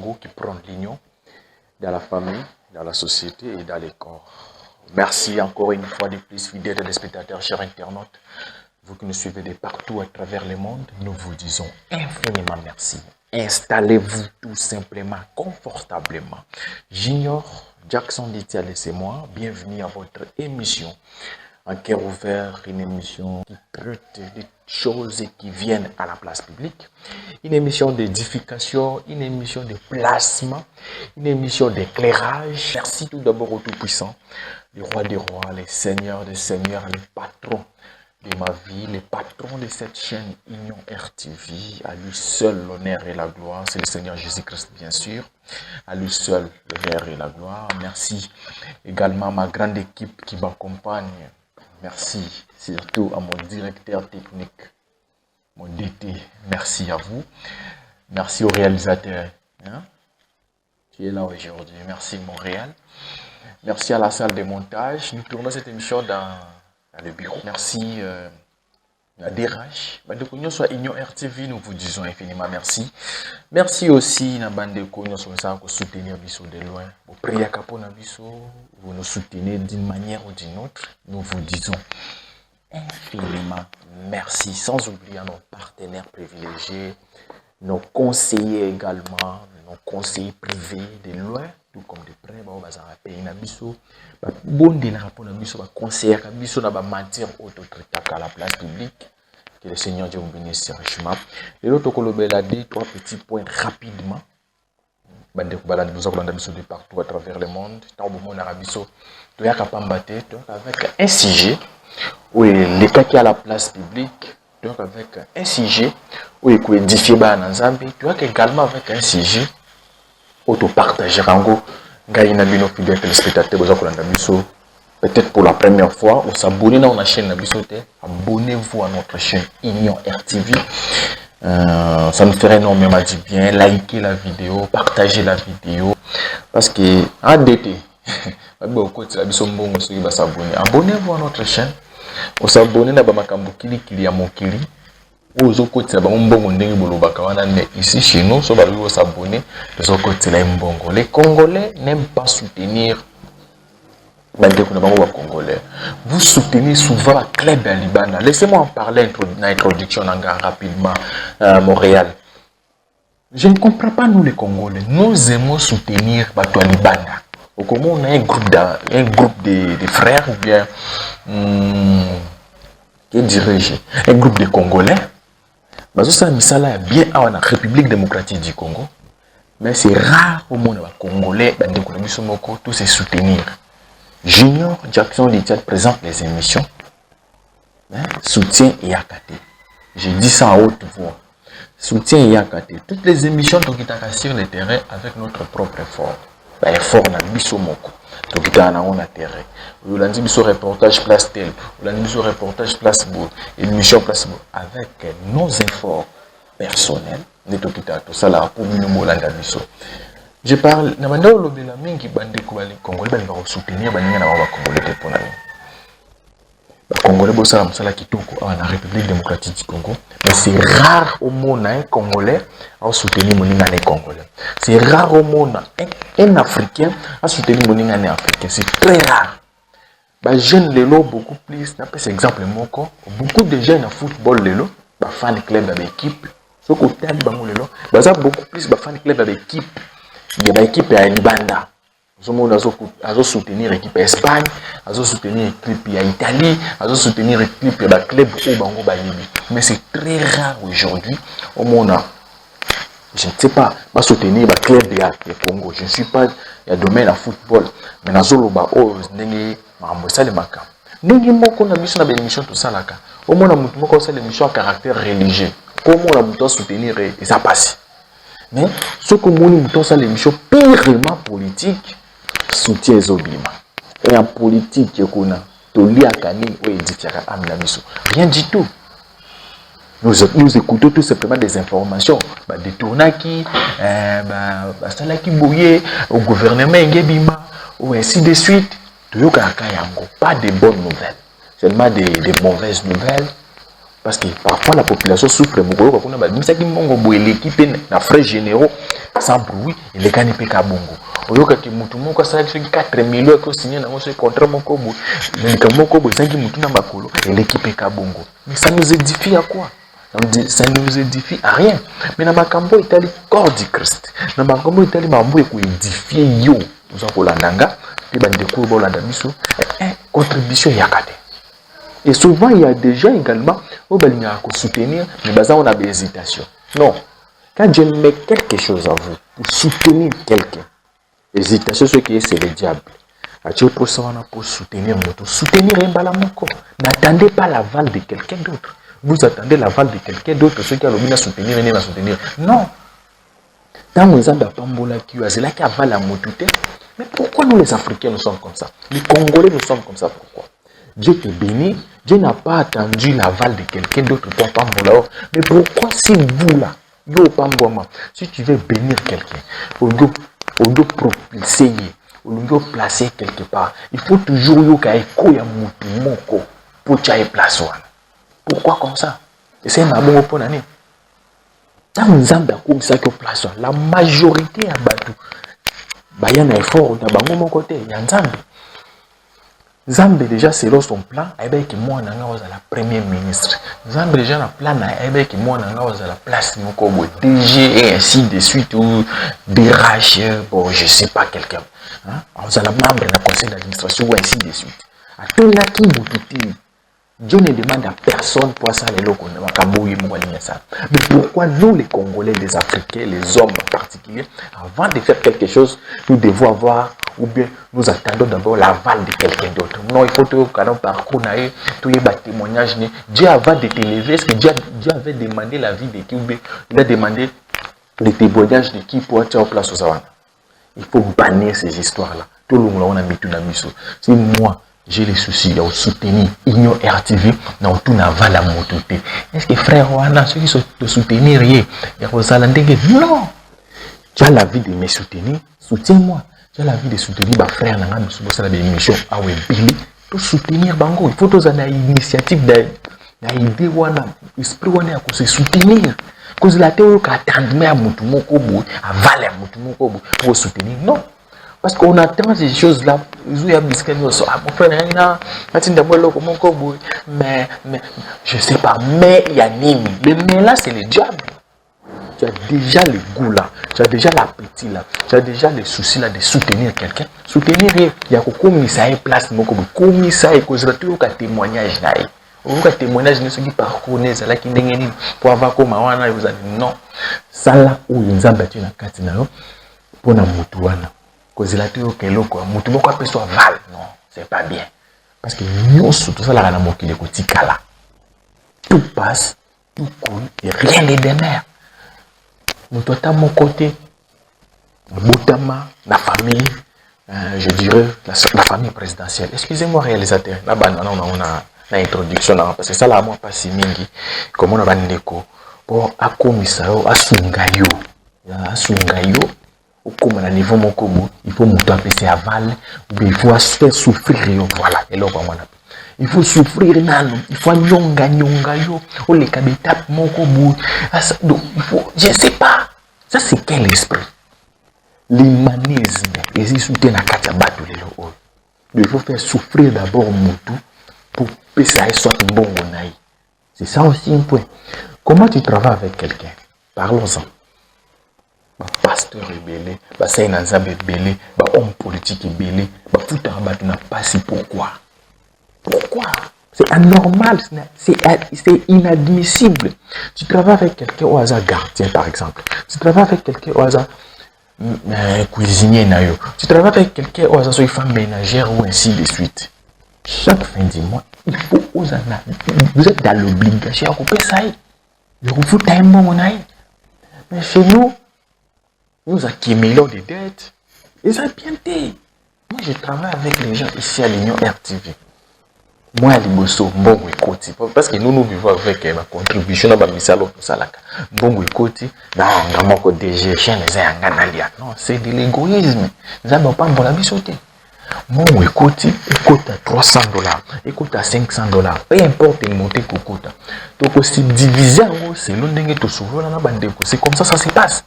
Congo qui prône l'union dans la famille, dans la société et dans les corps. Merci encore une fois de plus, fidèles téléspectateurs, chers internautes. Vous qui nous suivez de partout à travers le monde, nous vous disons infiniment merci. Installez-vous tout simplement, confortablement. J'ignore, Jackson Ditial et c'est moi. Bienvenue à votre émission. Un cœur ouvert, une émission qui traite des choses qui viennent à la place publique. Une émission d'édification, une émission de placement, une émission d'éclairage. Merci tout d'abord au Tout-Puissant, le Roi des Rois, le Seigneur des Seigneurs, le patron de ma vie, le patron de cette chaîne Union RTV. À lui seul l'honneur et la gloire, c'est le Seigneur Jésus-Christ bien sûr. À lui seul l'honneur et la gloire. Merci également à ma grande équipe qui m'accompagne. Merci surtout à mon directeur technique, mon DT. Merci à vous. Merci au réalisateur qui est là aujourd'hui. Merci Montréal. Merci à la salle de montage. Nous tournons cette émission dans le bureau. Merci à DRH. Soit Union RTV, nous vous disons infiniment merci. Merci aussi à Bandeko, nous sommes soutenir Bisso de loin. Vous priez à Bisso, vous nous soutenez d'une manière ou d'une autre. Nous vous disons infiniment merci. Sans oublier nos partenaires privilégiés, nos conseillers également, nos conseillers privés de loin, tout comme de près, pays na biso, bon de la rapport na biso, conseiller na biso na matière autocritique à la place publique. Que le Seigneur Dieu vous bénisse richement. Et l'autre kolobela dit 3 petits points rapidement. Bande ko balade biso kolanda biso de partout à travers le monde. Tant bon na biso, to ya kapambate, avec un sujet où les cas qui à la place publique, donc avec un sujet où il faut édifier ba na Nzambe, tu vois également avec un sujet auto-partager rango gaina bino fidèles téléspectateurs besoin kolanda biso peut-être pour la première fois ou s'abonner dans la chaîne Nabisote, abonnez-vous à notre chaîne Union RTV. Ça nous ferait énormément du bien. Likez la vidéo, partagez la vidéo parce que en DT abonnez-vous à notre chaîne. Vous s'abonnez na bamakambo kili ya mokili. Ozo kotela ba mbongo ndenge bolobaka wana mais ici chez nous so ba lui s'abonner ozo kotela mbongo. Les Congolais n'aiment pas soutenir Congolais. Vous soutenez souvent la club de Libana. Laissez-moi en parler dans l'introduction rapidement Montréal. Je ne comprends pas nous les Congolais. Nous aimons soutenir Bato Libana. Comment on a un groupe de frères ou bien que dirais-je, un groupe de Congolais. Ça misala bien à la République démocratique du Congo. Mais c'est rare au monde Congolais tous se soutenir. Junior Jackson Ditial présente les émissions. Soutien et Yakate. Je dis ça à haute voix. Soutien et Yakate. Toutes les émissions sont sur le terrain avec notre propre effort. Effort na biso moko. Tokita na on a terrain. Vous l'avez dit sur reportage place tel. Vous l'avez dit sur reportage place bout. Émission place bout. Avec nos efforts personnels. Ne tokita tout ça là pour nous molanda biso. Je parle, na mandao lobela mingi bande ko bali Congolais bali ba soutenir baninga na ba Congolais pour na. Ba Congolais bossa msala kitoko na République démocratique du Congo, mais c'est rare au monde un Congolais à soutenir moninga les Congolais. C'est rare au monde un Africain à soutenir moninga les Africains, c'est très rare. Ba jeunes lelo beaucoup plus, n'a pas cet exemple moko, beaucoup de jeunes en football lelo, ba fan club de l'équipe, ce côté bango lelo, ba ça beaucoup plus ba fan club de l'équipe. Il y a une équipe à Libanda. Nous allons soutenir l'équipe Espagne, nous allons soutenir l'équipe Italie, nous allons soutenir l'équipe de club au Bango Balibi. Mais c'est très rare aujourd'hui. Au monde, je ne sais pas, je soutenir le club de Congo. Je ne suis pas dans le domaine du football. Mais nous allons soutenir l'émission tout ça. Au monde, nous allons soutenir l'émission à caractère religieux. Comment on doit soutenir ça passe. Mais ce que nous avons l'émission purement politique, soutien Zobima. Et en politique, rien du tout. Nous écoutons tout simplement des informations. Des tournaki, au gouvernement, ou ainsi de suite. Pas de bonnes nouvelles, seulement des mauvaises nouvelles. Parce que parfois la population souffre beaucoup. Mais ça qui mongo l'équipe na frais généraux sans bruit et les gars pas bongo. Oyoka ki mutu moko ça 4 millions que signé na ce contrat moko bo. Les gars moko bo zangi mutu na makolo et l'équipe est bongo. Mais ça nous édifie à quoi? Ça nous édifie à rien. Mais dans ma cambo Italie corps du Christ. Dans ma cambo Italie mambo ko édifier yo. Nous avons l'andanga puis bande ko bo landa biso contribution yakate. Et souvent, il y a des gens également où il y a à soutenir, mais on a des hésitations. Non. Quand je mets quelque chose à vous pour soutenir quelqu'un, hésitation, c'est le diable. Pour soutenir notre soutenir un balamoko. N'attendez pas l'aval de quelqu'un d'autre. Vous attendez l'aval de quelqu'un d'autre, ceux qui ont le soutenir, venez la soutenir. Non. Dans nos Pambola qui avalent la motute. Mais pourquoi nous les Africains nous sommes comme ça? Les Congolais nous sommes comme ça, pourquoi? Dieu te bénit, Dieu n'a pas attendu l'aval de quelqu'un d'autre pour Pambola. Mais pourquoi si vous là, yo Pambola, si tu veux bénir quelqu'un, au lieu propulser, au lieu placer quelque part, il faut toujours yo kaiko ya mutu moko pour tchaye place wana. Pourquoi comme ça? Et c'est un bon pour l'année. Dans les Zambia comme ça que place la majorité à Batou, Bayana est fort, dans bango mon côté, il y a un Zambie. Zambie déjà selon son plan, qui moi na la premier ministre. Zambie déjà na plan qui moi na la place moko DG et ainsi de suite ou DRH, bon je sais pas quelqu'un. Hein? On a la membre du conseil d'administration ou ainsi de suite. À tout là qui boututi. Dieu ne demande à personne pour ça les locaux. Mais pourquoi nous les Congolais, les Africains, les hommes en particulier, avant de faire quelque chose, nous devons avoir, ou bien nous attendons d'abord l'aval de quelqu'un d'autre. Non, il faut que nous parcours, tout y témoignage. Dieu avant de t'élever, est-ce que Dieu avait demandé la vie de qui, ou bien il a demandé les témoignages de qui pour être en place aux Zawana? Il faut bannir ces histoires-là. Tout le monde a mis tout dans le si moi, j'ai les soucis de soutenir Union RTV dans tout naval la mototé. Est-ce que frère Wana, ceux qui sont de soutenir rien, non. Tu as la vie de me soutenir, soutiens-moi. Tu as la vie de soutenir ma frère Nanga, nous sommes des émissions à Webili, pour soutenir Bango. Il faut tous une initiative d'idée Wana, esprit Wana pour se soutenir. Cause la théorie qu'attendre mais à Mutumoko, à Valère Mutumoko pour soutenir. Non. Parce qu'on attend ces choses-là, mais je sais pas, mais il y a Nimi. Le mais là, c'est le diable. Tu as déjà le goût là, tu as déjà l'appétit là, tu as déjà le souci là de soutenir quelqu'un. Soutenir, il y a comme ça est place, comme ça est cause de tout témoignage là. Au témoignage de ceux qui parcourent là qui n'engagent pour avoir comme Awana, vous avez non. Ça là où ils ont battu la carte pour la moutouana. Cause la théorie que l'autre, mutu moko appelle soit val, non, c'est pas bien. Parce que nous, tout ça là, qui là. Tout passe, tout coule, et rien n'est démère. Nous sommes à mon côté, Boutama, la famille, je dirais la famille présidentielle. Excusez-moi, réalisateur, là-bas, on a l'introduction, parce que ça là, moi, pas si mingi, comme on a bandeko, pour akomisao, asungayo, comme à niveau mokobo, il faut monter un PC aval, ou il faut faire souffrir, voilà, et là, il faut souffrir, il faut nyonga yo, ou les kabetap mokobo, donc il faut, je sais pas, ça c'est quel esprit? L'humanisme, et si soutient la katabatu, il faut faire souffrir d'abord Moutou, pour que ça soit bon, c'est ça aussi un point. Comment tu travailles avec quelqu'un? Parlons-en. Pasteur rebelle, Saïnazab rebelle, homme politique rebelle, Fouta Rabat n'a pas si pourquoi? Pourquoi? C'est anormal, c'est inadmissible. Tu travailles avec quelqu'un au hasard gardien par exemple. Tu travailles avec quelqu'un au hasard cuisinier nayo. Tu travailles avec quelqu'un au hasard sur une femme ménagère ou ainsi de suite. Chaque fin du mois, il faut oser. Vous êtes dans l'obligation à couper ça. Je vous fous un bon monaï. Mais chez nous, nous accumulons des dettes. Et ça bien été. Moi, je travaille avec les gens ici à l'Union RTV. Moi, à Liboso, Mbongo Ekoti. Parce que nous vivons avec ma contribution à Bamisalo, tout ça là. Mbongo Ekoti, non, DG, chien, les non, c'est de l'égoïsme. Nous n'avons pas bon la bisoté. Mon écoute à 300 dollars, écoute à 500 dollars, peu importe le montant que coûte. Donc, aussi diviser c'est l'on de souvent dans la bande. C'est comme ça se passe.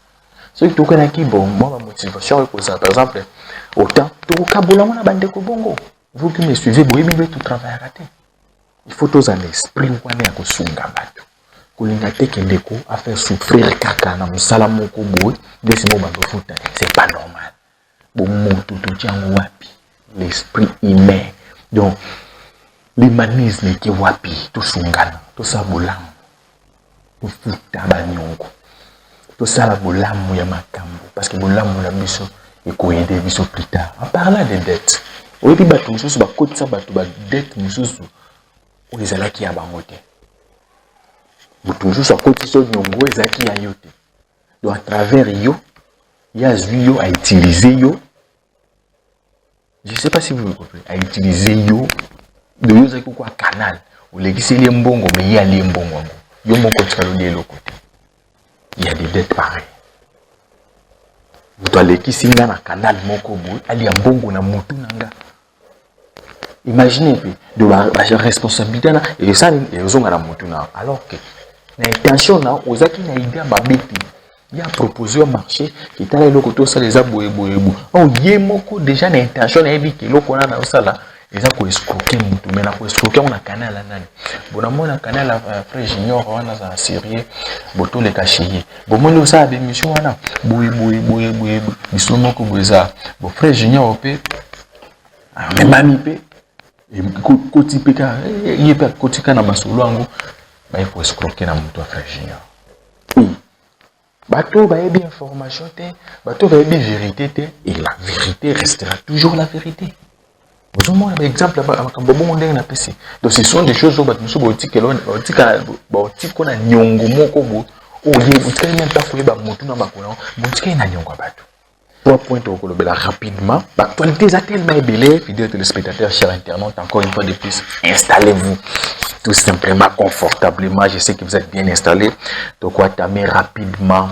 Ce qui est qui bon, moi, ma motivation est pour ça. Par exemple, autant, tout le monde a bande de bongo. Vous qui me suivez, vous avez tout travail à rater. Il faut tous un esprit où on est à Kosunga Bato. Koulingate Kendeko a fait souffrir Kaka na Musalamo Kobo, c'est pas normal. Bon, mon tout wapi. L'esprit humain. Donc, l'humanisme qui est wapi, tout sungana, tout ça boulam, tout futa banyongo, tout ça la boulam ya makambo, parce que boulam la biso et ko aider biso plus tard. En parlant de dettes, oui puis bato mususu ba côté ça bato ba dette mususu o ezalaki ya bangote. Bato mususu a côté so nyongo ezalaki ya yote. Donc à travers yo, ya zuyo a utiliser yo. Je ne sais pas si vous me comprenez. À utiliser yo, de yo zaki quoi canal. Ou les qui les mbongo, mais il y a les mbongo. Yo mon côté de l'autre côté. Il y a des dettes pareilles. Vous allez qui singa na canal moko boy, ali ya mbongo na mutu nanga. Imaginez de la responsabilité na et ça ils ont na mutu na. Alors que l'intention na ozaki na idée ba beti. Il a proposé au marché qui est allé le côté ça les a boé. Oh yemoko déjà l'intention est dit que le qu'on a dans ça là ils ont escroqué mutu mais na escroquer on a canal là nani. Bon na mon canal là frère junior on a ça sérieux boto les cachier. Bon moi ça des missions là boé bisomo ko boza. Bon frère junior opé même ami pe et côté peka il peut côté kana masolo ango bah il faut escroquer na mutu frère junior. Bateau va bien information, bateau va bien vérité, et la vérité restera toujours la vérité. Vous avez un exemple là-bas, donc ce sont des choses où nous trois points rapidement. L'actualité est tellement ébélée, fidèles téléspectateurs, chers internautes, encore une fois de plus, installez-vous tout simplement, confortablement. Je sais que vous êtes bien installés. Donc, on va tamer rapidement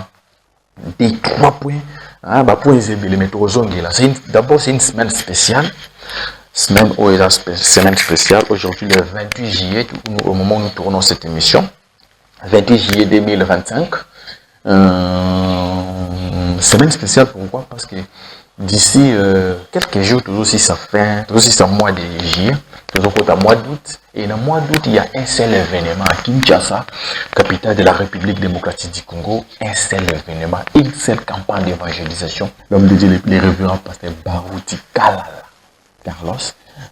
des trois points. D'abord, c'est une semaine spéciale. Semaine spéciale. Aujourd'hui, le 28 juillet, au moment où nous tournons cette émission. 28 juillet 2025. Semaine spéciale, pourquoi? Parce que d'ici quelques jours, toujours si ça fait, toujours si c'est un mois de juillet, toujours au mois d'août, et dans le mois d'août, il y a un seul événement à Kinshasa, capitale de la République démocratique du Congo, un seul événement, une seule campagne d'évangélisation. L'homme de Dieu, les révérends pasteur Barouti Carlos,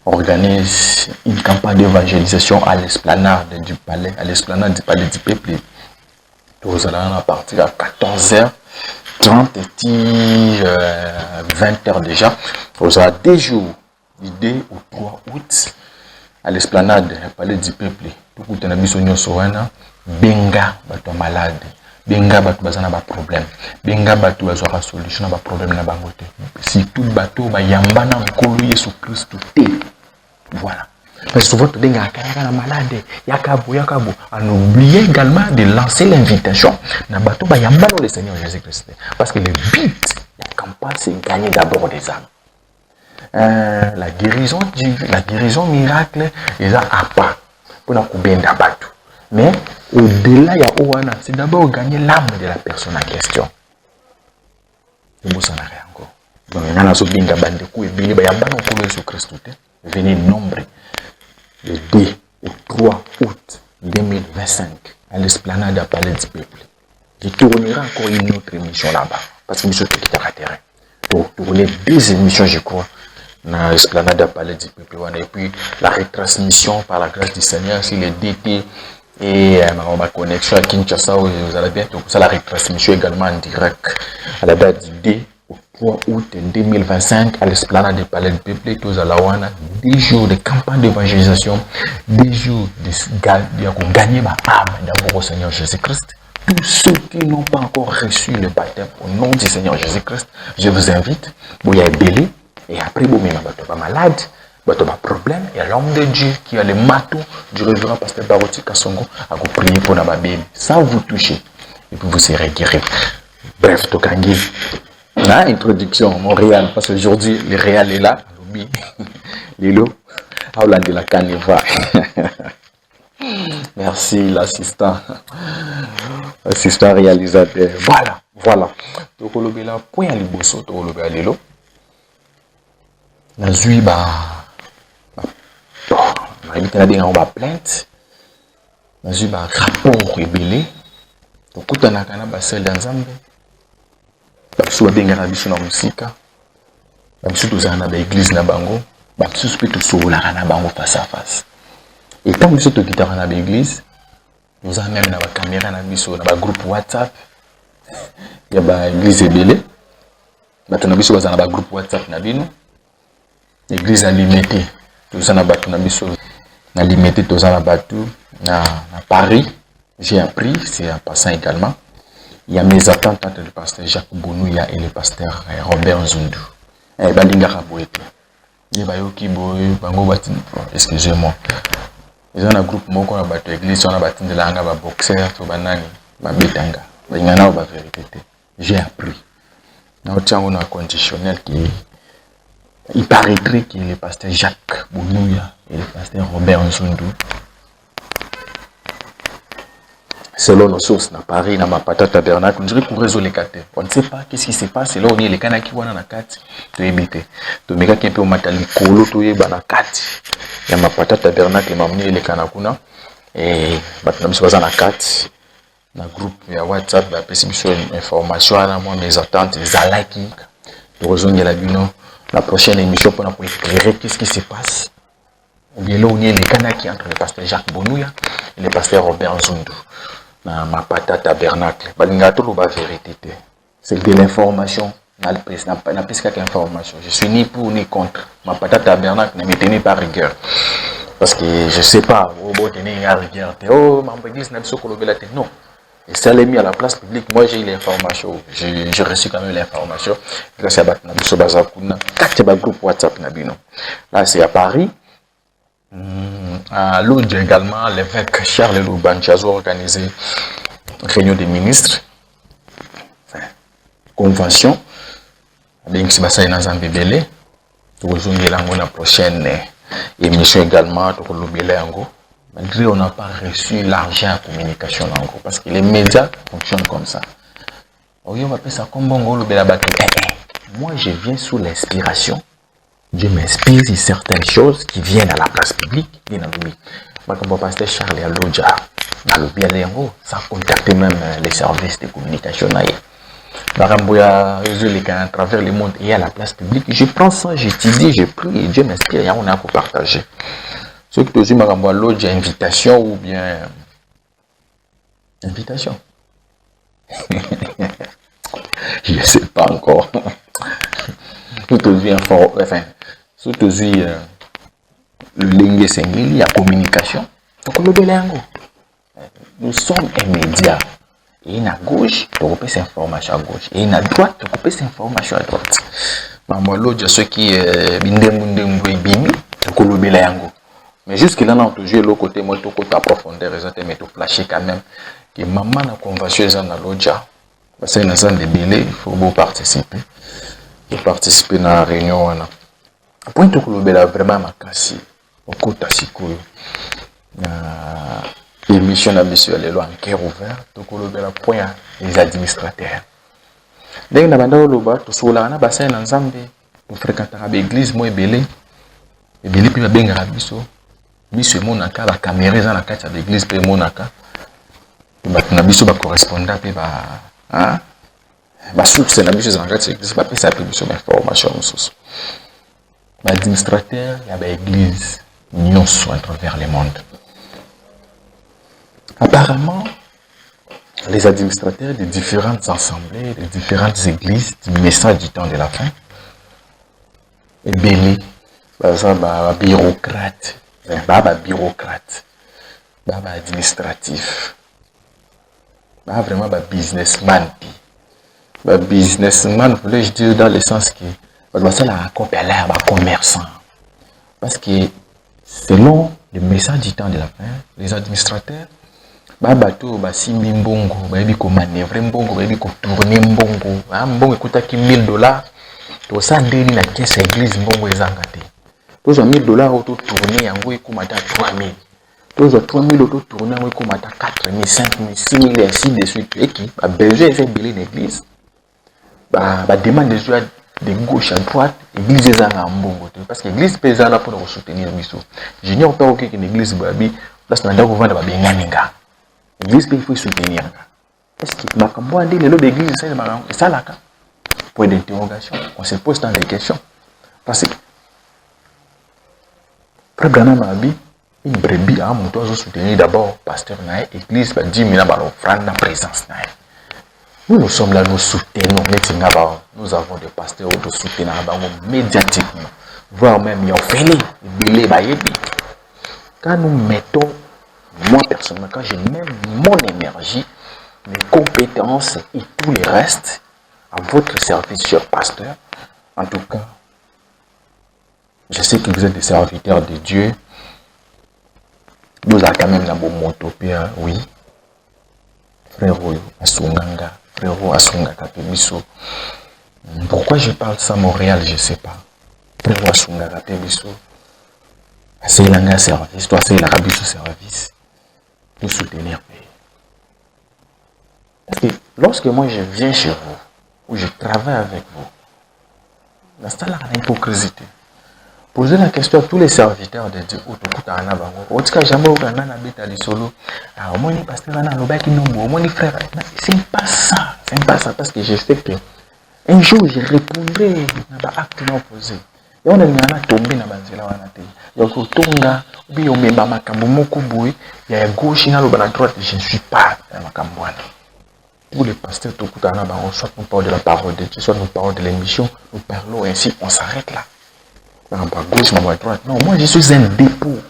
organise une campagne d'évangélisation à l'esplanade du palais, du peuple. Nous allons partir à 14h30 et 20h déjà. Vous avez des jours, l'idée au 3 août, à l'esplanade du palais du peuple. Tout le monde benga bato malade, benga bato bazana ba problème, benga bato bazora solution na ba problème na bangote. Si tout bato ba yambana mkolo Yesu Christ te. Voilà. Parce que souvent, tu es malade, yakabo. On oublie également de lancer l'invitation. Le Seigneur Jésus-Christ. Parce que le but de la campagne, c'est gagner d'abord des âmes. La guérison miracle, ils ont à part pour nous couper d'abattu. Mais au-delà, c'est d'abord gagner l'âme de la personne en question. C'est bon, ça n'a rien encore. Donc, il y a un bande de coups et il y a un Jésus Christ. Venez nombreux. Le 2 au 3 août 2025 à l'esplanade du palais du peuple. Je tournerai encore une autre émission là-bas parce que je suis qui à terrain. Pour tourner 2 émissions, je crois, dans l'esplanade du palais du peuple. Et puis la retransmission par la grâce du Seigneur sur les DT et ma connexion à Kinshasa, vous allez bientôt ça la retransmission également en direct à la date du 2 au 3 août 2025 à l'esplanade du palais du peuple, tous à la Wana, 10 jours de campagne d'évangélisation, 10 jours de gagner ma âme d'abord au Seigneur Jésus-Christ. Tous ceux qui n'ont pas encore reçu le baptême au nom du Seigneur Jésus-Christ, je vous invite, vous y belé, et après vous m'avez pas malade, vous avez pas problème, et l'homme de Dieu qui a le marteau du révérend pasteur Barouti Kasongo à vous prier pour notre bébé, sans vous toucher, et puis vous serez guéri. Bref, Tokangi. Introduction Montréal, parce qu'aujourd'hui le Réal est là, lobi. Lilo, Aulandi la Caneva. Merci l'assistant. Assistant réalisateur. Voilà. Tokolobi la point à liboso, tokolobi à lilo. Nazui on va plainte. Nazui rapport ébélé. Tokutana kana basel d'Anzambe. Babiso babengana biso na musika. Babiso tozala na baeglise na bango. Babiso mpe tosololaka na bango face à face. Et tant biso tokitaka na baeglise, nous avons même na bacaméra na biso na bagroupe WhatsApp. Ya baeglise ebele. Bato na biso baza na bagroupe WhatsApp na bino. Église à limité. Toza na bato na biso na limité toza na bato na Paris. J'ai appris, c'est en passant également. Il y a mes attentes entre le pasteur Jacques Bonouya et le pasteur Robert Nzundu. Balinga Rabouete. Excusez-moi. Ils ont un groupe moko na bato église, on a batin de langa, ba boxeur, to banani, ba betanga. Ba ngana ba vérité. J'ai appris. Na otia on a conditionnel qui il paraîtrait que le pasteur Jacques Bonouya et le pasteur Robert Nzundu, selon nos sources, na Paris, na Mapata Tabernacle, on dirait qu'on résout les quatre. On ne sait pas qu'est-ce qui se passe. Là, on est les canaki wana na kati, to éviter. To meka qui un peu matali kolo to yeba na kati. Ya Mapata Tabernacle, mamuni les kanakuna. Et maintenant, je suis na kati. Na groupe ya WhatsApp, ba pesi biso information à moi mes attentes, les alaki. To rejoindre la bino la prochaine émission pour éclairer qu'est-ce qui se passe. Ou bien là, on est les canaki entre le pasteur Jacques Bonouya et le pasteur Robert Nzundu. Na Mapata Tabernacle. Vérité. C'est de l'information. Na information. Je suis ni pour ni contre. Mapata Tabernacle ne me tenez pas rigueur. Parce que je sais pas. Oh, ma église n'a pas non. Et ça l'est mis à la place publique. Moi, j'ai eu l'information. J'ai reçu quand même l'information. Grâce à un groupe WhatsApp. Là, c'est à Paris. À Lodge également, l'évêque Charles Loubanchazo a organisé une réunion des ministres, convention, avec Sibasa Nazambe Bele. Aujourd'hui, la prochaine émission également, malgré on n'a pas reçu l'argent en communication parce que les médias fonctionnent comme ça. Moi, je viens sous l'inspiration. Je m'inspire de certaines choses qui viennent à la place publique. Comme pasteur Charles Alodja, ça contacte même les services de communication. À travers le monde et à la place publique. Je prends ça, j'étudie, je prie et Dieu m'inspire et on a pour partager. Ce que tu as dit, invitation ou bien. Invitation. Je ne sais pas encore. Tout aussi enfin. Surtout le lingue singulier, il y a communication. Nous sommes un média. Et à gauche, tu coupes cette information à gauche. Et à droite, tu coupes cette information à droite. Moi, l'autre, ceux qui mais jusque-là, on a toujours l'autre côté, moi, tout côté à profondeur, mais tout flasher quand même. Que maman a convaincu les gens à l'autre. Parce que nous avons des billets, il faut participer. Il faut participer à la réunion. Point to kulobela vraiment makasi okota sikoyo na émission na biso ya lelo en cœur ouvert to kulobela point les administrateurs ndenge na banda oloba to sola na bassin na Nzambe to fréquentera l'église mo ebele pe babengaka biso emonaka ba caméra za na kati ya l'église pe emonaka to bato na biso ba correspondant pe ba source na biso za na kati ya l'église ba pesa pe biso information mosusu. L'administrateur, il y a l'église, nous sommes à travers le monde. Apparemment, les administrateurs des différentes assemblées, des différentes églises, du message du temps de la fin, et belé, bureaucrate, administratif, vraiment businessman. Businessman, voulais-je dire dans le sens que c'est la compagnie commerçant. Parce que selon le message du temps de la fin, les administrateurs, bateau, simbi mbongo, baby ko manœuvrer mbongo, baby ko tourner mbongo, mbongo écoute qui $1000, to ça ndeni na caisse église mbongo ezanga te to zo $1000 auto tourner yango ekomata 3000 to zo 3000 auto tourner yango ekomata 4000 5000 6000 et ainsi de suite et qui a besoin de belé l'église ba demande de gauche à droite église ezanga mbongo te parce que église pesa là pour soutenir biso j'ignore pas que l'église babi parce que ndako vanda ba benganinga l'église il faut soutenir est-ce que makambo andi lelo l'église c'est ça là point d'interrogation on se pose dans les questions parce que frère Branham abi une brebis à mon doit soutenir d'abord pasteur na église ba 10 000 ba offrande na présence na nous sommes là nous soutenons nous avons des pasteurs qui soutiennent médiatiquement voire même quand nous mettons moi personnellement quand je mets mon énergie mes compétences et tout le reste à votre service cher pasteur en tout cas je sais que vous êtes des serviteurs de Dieu nous avons quand même la bonne motopia oui frère Asunganga frérot Asungaka Pebiso. Pourquoi je parle ça Montréal, je ne sais pas. Frérot Asungaka Pebiso. C'est l'anga service, toi c'est la rabiso service. Nous soutenir. Parce que lorsque moi je viens chez vous, ou je travaille avec vous, dans ce là l'hypocrisie. Posez la question à tous les serviteurs de Dieu. C'est pas ça. C'est pas ça. Parce que je sais que un jour je répondrai à l'acte non posé. Et on a tombé dans la banzela. Il y a Tonga, il y a Makambo, il y a gauche, il y a droite. Je ne suis pas dans Makambo. Tous les pasteurs, soit nous parlons de la parole de Dieu, soit nous parlons de l'émission, nous parlons ainsi, on s'arrête là. Ma gauche, ma droite. Non, moi je suis un dépôt.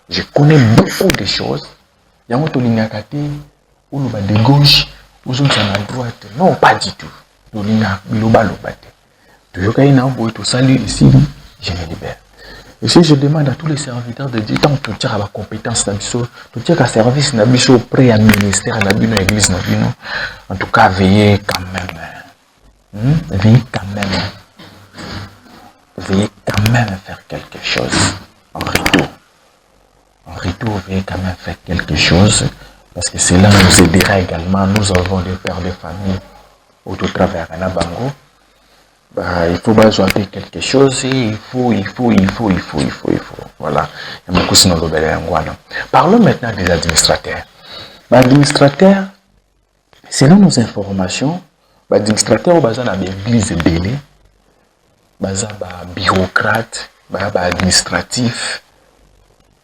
Je connais beaucoup de choses. Il y a un peu de gauche, ou de droite. Non, pas du tout. Ici, je me libère. Et si je demande à tous les serviteurs de Dieu, tant que tu as la compétence, tu as la service, tu as prêt à ministère, à l'église, en tout cas, veillez quand même. Veillez quand même. Veuillez quand même faire quelque chose en retour. En retour, veuillez quand même faire quelque chose parce que cela nous aidera également. Nous avons des pères de famille au travers un bango. Il faut besoin quelque chose et il faut. Voilà. Parlons maintenant des administrateurs. L'administrateur, selon nos informations, l'administrateur au bazar dans l'église belé. Baza bureaucrate, administratif.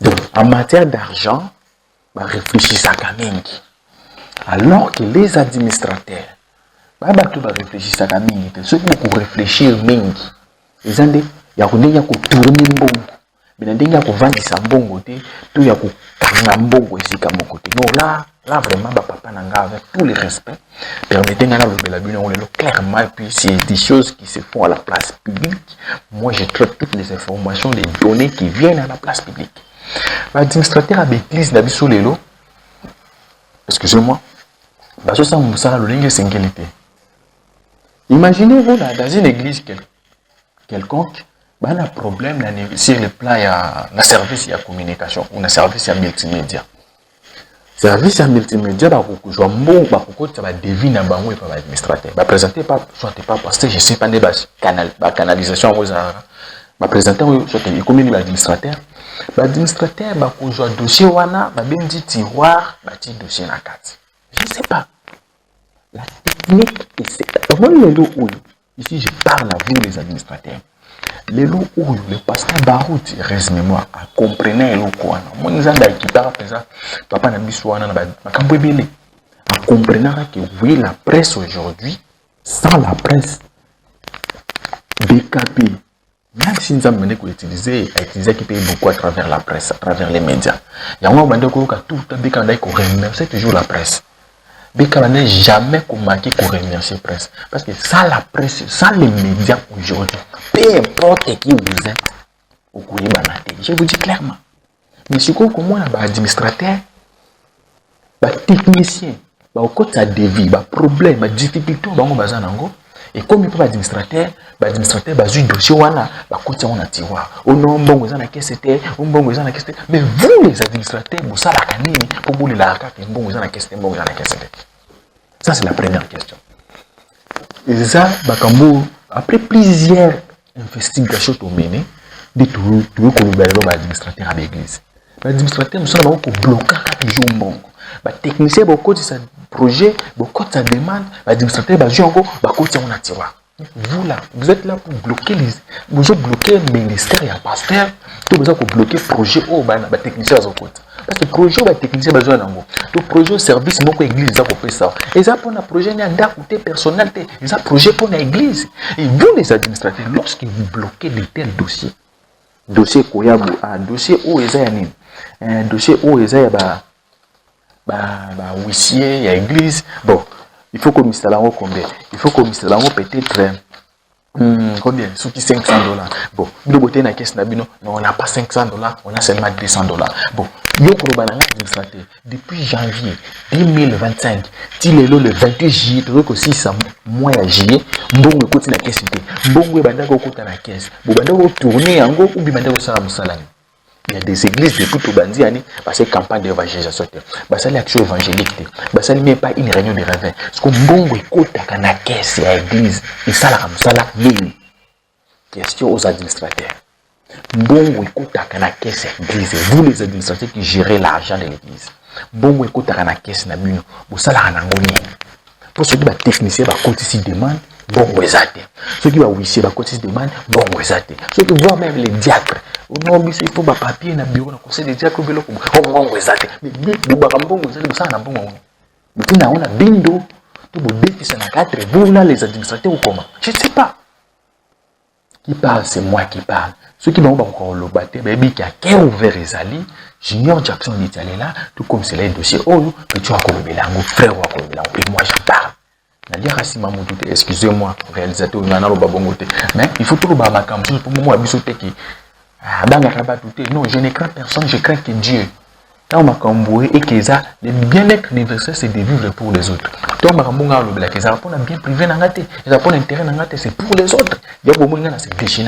Donc, en matière d'argent, réfléchissez à Kamengi. Alors que les administrateurs, réfléchissent à Kamengi. Ceux qui vont réfléchir Mengi, ils ont dit, il y a tourner bon. Mais il y a vendre sa bon côté, tout il y a bon côté. Non, là vraiment, papa Nanga, avec tout le respect, permettez-moi de clairement, et puis c'est des choses qui se font à la place publique. Moi, je traite toutes les informations, les données qui viennent à la place publique. L'administrateur à l'église d'Abisso Lelo, excusez-moi, imaginez-vous dans une église quelconque, il y a un problème sur le plan, il y a un service de communication ou un service de multimédia. Service à multimédia, ça va deviner un administrateur. Présenter pas, soit pas pasteur, je sais pas, la canalisation, présenter soit l'administrateur. L'administrateur, un dossier, va bien dire tiroir, dossier na carte. Je ne sais pas. La technique, ici je parle à vous les administrateurs. Les lots où le pasteur Barout, reste-mémoire, à comprenez le quoi. Moi, nous avons qui parle présent, papa n'a bisouana, à comprenant que oui, la presse aujourd'hui, sans la presse, BKP, même si nous avons utiliser qui paye beaucoup à travers la presse, à travers les médias. Il y a un moment où tout le BKP remercie toujours la presse. BKP n'a jamais remarqué qu'on remercie la presse. Parce que sans la presse, sans les médias aujourd'hui, peu importe qui vous êtes, vous pouvez balader. Je vous dis clairement. Mais si vous avez un administrateur, un technicien, au côté de vie, problème, difficulté, Et comme il peut administrateur bazui dossier wana ba côté on a tiroir. On non bon ça na caisse c'était, on bon ça na caisse. Mais vous les administrateurs vous ça la canine pour vous les la carte bon ça na caisse bon ça na caisse. Ça c'est la première question. Et ça bakambo après plusieurs investigations au mené de tout que le administrateur à l'église. L'administrateur nous sommes pour bloquer chaque jour bon. Ba technicien ba côté sa projet, ba côté sa demande, l'administrateur ba joue encore ba côté on a tiroir. Vous là, vous êtes là pour bloquer vous êtes bloqué le ministère et le pasteur, tout besoin pour bloquer projet au ba technicien à côté. Parce que projet ba technicien ba joue nango. Le projet service moko église ça pour faire ça. Et ça pour un projet n'a pas côté personnalité, et ça projet pour une église. Et vous les administrateurs lorsque vous bloquez de tels dossiers, koyabu a dossier où eza nini? Un dossier où eza huissier, il y a église. Bon, il faut qu'on installe en combien? Il faut qu'on installe en peut-être combien? Sous qui $500. Bon, le côté na caisse nabino, non, on n'a pas $500, on a seulement $200. Bon, yo kobananga administrateur depuis janvier 2025, tilelo le 28 juillet, donc 6 mois à juillet, mbongo côté na caisse té. Mbongo bandako kota na caisse. Bo bandako tourner yango ou bi bandako sala musalani. Il y a des églises de tout au bandi, parce que campagne d'évangélisation, parce que l'action évangélique, parce qu'il n'y a pas une réunion de réveil. Parce que bon écoute à la caisse et à l'église, et ça la mille. Question aux administrateurs. Bon écoute à la caisse et à l'église, vous les administrateurs qui gérez l'argent de l'église. Bon écoute à la caisse et à l'église, vous ça la ranangoni. Pour ceux qui va technicien va cotiser demande. Bon, ceux qui va huissier, va cotiser demande, bon, ceux qui voient même les diacres, on a il faut un papier dans le bureau, on conseil des diacres, bon, mais on a bindo, tout le déficit à 4, vous là, les administrateurs ou comment? Je ne sais pas. Qui parle, c'est moi qui parle. Ceux qui vont encore le battre, baby, qui a cœur ouvert les alliés, Junior Jackson est allé là, tout comme c'est les dossiers, oh, que tu as colobé là, mon frère, et moi je parle. Excusez-moi, réalisateur, mais il faut tout le battre pour moi, non, je ne crains personne, je crains que Dieu. Quand on m'a et que ça, le bien-être universel, c'est de vivre pour les autres. Quand on m'a dit ça pour bien privé, ça pour l'intérêt, c'est pour les autres. Il y a beaucoup de gens qui se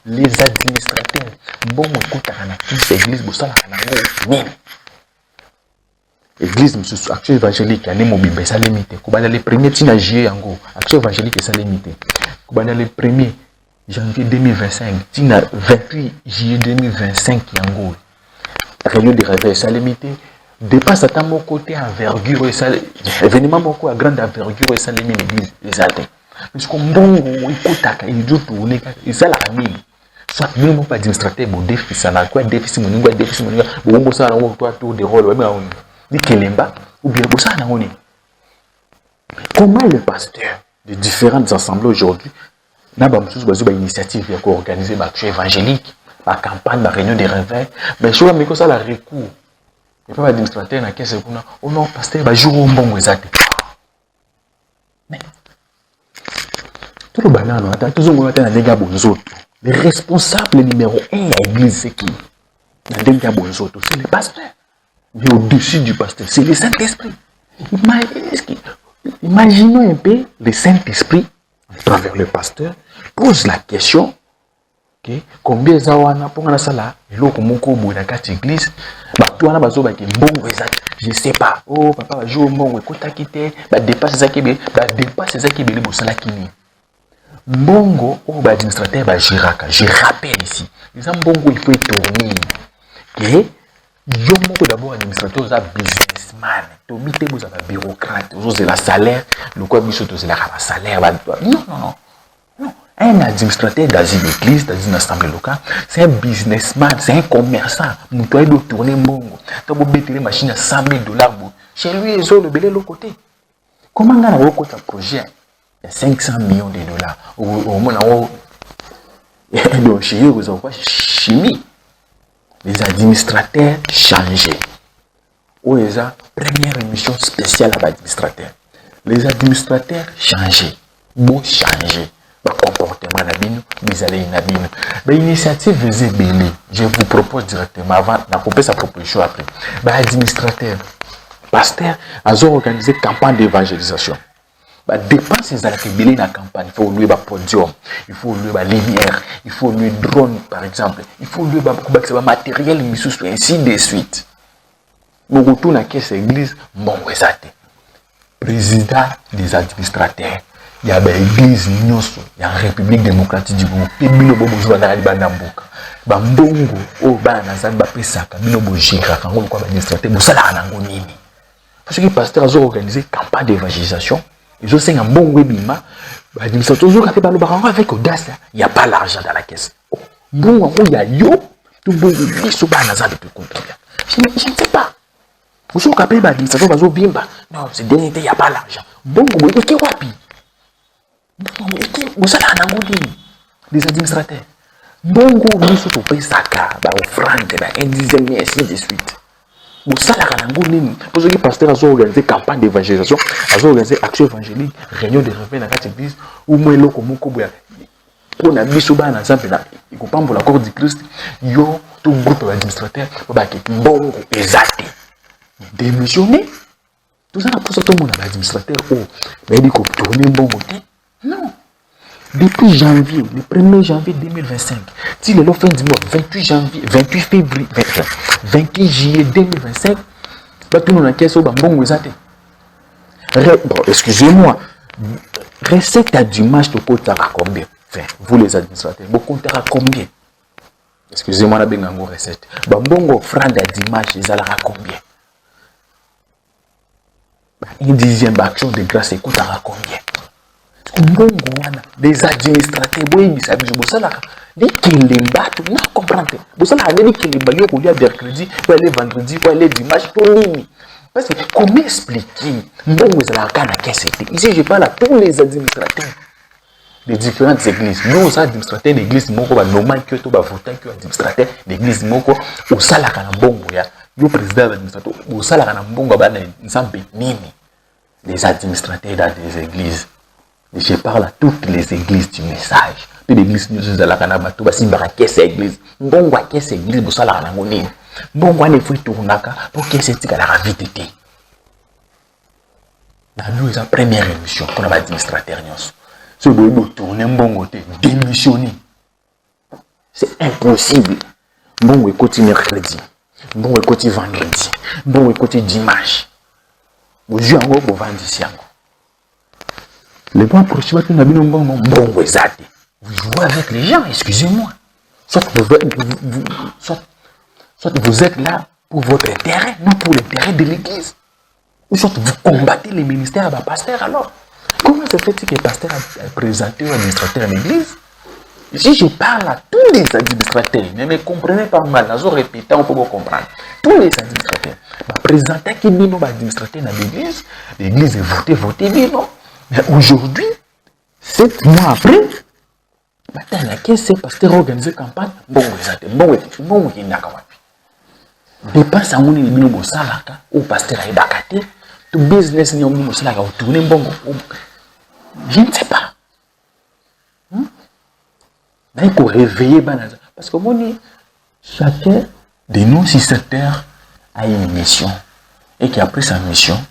les administrateurs, bon, écoute, l'église, l'église, action évangélique, elle est mobile, ça limité. Quand les premiers tinagiers, en gros, action évangélique, ça limité. Quand les premiers janvier 2025, 28 juillet 2025, en gros, réunion de réveil, ça limité. Dépasse à mon côté envergure et ça, événement beaucoup à grande envergure et ça limite l'église, les alters. Parce qu'on bon, écoute, il doit tourner, et ça la famille. Soit même pas administrateur, bon déficit, ça n'a quoi déficit, mon déficit, bon, ça, on doit tour de rôle, dit Kelemba, ou bien pour ça, on est. Comment le pasteur de différentes assemblées aujourd'hui n'a pas une initiative pour organiser ma action évangélique, ma campagne, ma réunion de réveil, mais je vois que ça la recours. Il n'y a pas d'administrateur dans caisse pour on non pasteur va jouer un bon exact. Mais tout le banane, toujours on attend les gars bonzoto. Le responsable numéro 1 à l'église c'est qui? Les gars bonzoto, c'est le pasteur. Mais au-dessus du pasteur, c'est le Saint-Esprit. Imaginons un peu le Saint-Esprit, à travers le pasteur, pose la question, okay, combien zawana pour la sala, l'autre moko bouna quatre église, bah toi na bazo bah qui bon je sais pas. Oh papa va jouer bon écoute quitter, bah dépasse ça qui bah dépasse ça qui belé bosala kini. Bongo au bah administrateur bah giraka, je rappelle ici. Les bongo il faut tourner. Okay? Yo moko d'abord administrateur za businessman to bité vous avez bureaucrate vous avez la salaire le quoi biso to c'est la salaire non un administrateur dans une église dans une assemblée locale c'est un businessman c'est un commerçant nous doit tourner mbongo to bo betele machine à $100,000 chez lui ils ont le belé l'autre côté comment ngana wo côté projet il y a $500 millions au moins donc chez eux vous avez quoi chimie. Les administrateurs changés. Ou les première émission spéciale à l'administrateur. Les administrateurs changés. Bon changés. Le comportement d'abino, mais allez inabino. L'initiative est belle. Je vous propose directement avant, on a coupé sa proposition après. L'administrateur, pasteur, a organisé une campagne d'évangélisation. dépenses à la dans la campagne. Il faut louer un podium, il faut louer la lumière, il faut louer drone par exemple, il faut louer un matériel, ainsi de suite. Nous retournons à cette église, bon, exact. Président des administrateurs, il y a l'église, il y a la République démocratique du Congo, et il y a Bambongo, oh, Banazan, Bapesaka, Binobo Jira, quand on a administrateur, vous savez, parce que les pasteurs ont organisé une campagne d'évangélisation. Ils ont fait un bon webinaire. L'administration a fait le baron avec audace. Il n'y a pas l'argent dans la caisse. Bon, il y a yo, tout le monde dit que Banazan depuis combien. Je ne sais pas. Vous avez payé l'administration, vous avez bien. Non, c'est dernier, il n'y a pas l'argent. Bon, vous avez wapi. Vous savez, les administrateurs. Bon, vous avez payé Saka, offrande, un dixième, et ainsi de suite. Parce que les pasteurs ont organisé une campagne d'évangélisation, ont organisé action évangélique, réunion de réveil dans l'église, ou moins là, comme pour la mission dans l'ensemble, il faut pas pour l'accord du Christ, il y a tout groupe d'administrateurs, bon, exact, démissionner. Tout ça, pour ça, tout le monde a l'administrateur, mais il faut tourner bon côté. Non. Depuis janvier, le 1er janvier 2025, si le fin du mois, 28 janvier, 28 février, 28 juillet 2025, tout le monde a caissé au bon excusez-moi, recette à dimanche, tu comptes à combien? Enfin, vous les administrateurs, vous comptez à combien? Excusez-moi, la bengango recette. Bon, offrande à dimanche, ils allaient à combien? Une dixième action de grâce, écoute à combien? Des administrateurs, les comprendre. Vous savez, les mercredi, les vendredi, les dimanche, parce que comment expliquer? Ici, je parle à tous les administrateurs des différentes églises. Nous, les administrateurs de l'église, normal que tu vas voter que administrateur de l'église, au salaire à bongo, le président de l'administrateur, au salaire à bongo, les administrateurs dans des églises. Je parle à toutes les églises du message. Toutes les églises nous sommes à la Canada, tout va s'imbarquer cette église. Bon, quoi, qu'est-ce église, vous savez, la monnaie. Bon, quoi, les fruits tournent pour qu'est-ce que la rapidité. Nous, c'est la première émission pour l'administrateur. Si vous voulez tourner un bon côté, démissionner. C'est impossible. Bon, écoutez mercredi. Bon, écoutez vendredi. Bon, écoutez dimanche. Vous jouez en haut pour vendre ici. Le mois prochain, vous jouez avec les gens, excusez-moi. Soit vous êtes là pour votre intérêt, non pour l'intérêt de l'église. Ou soit vous combattez les ministères à pasteur alors. Comment se fait-il que le pasteur a présenté aux administrateurs à l'église? Ici, je parle à tous les administrateurs. Ne me comprenez pas mal, je répète, on peut vous comprendre. Tous les administrateurs. Présenter qui est administrateur dans l'église est voté, non. Mais aujourd'hui, 7 mois après, qu'est-ce que c'est pasteur organisé campagne? Bon, il n'y a pas de dépense à mon église, au pasteur a bakate, tout business ni au salaka, au tourner bon. Je ne sais pas. Mais il faut réveiller parce que chacun de nos 6 heures a une mission et qui après sa mission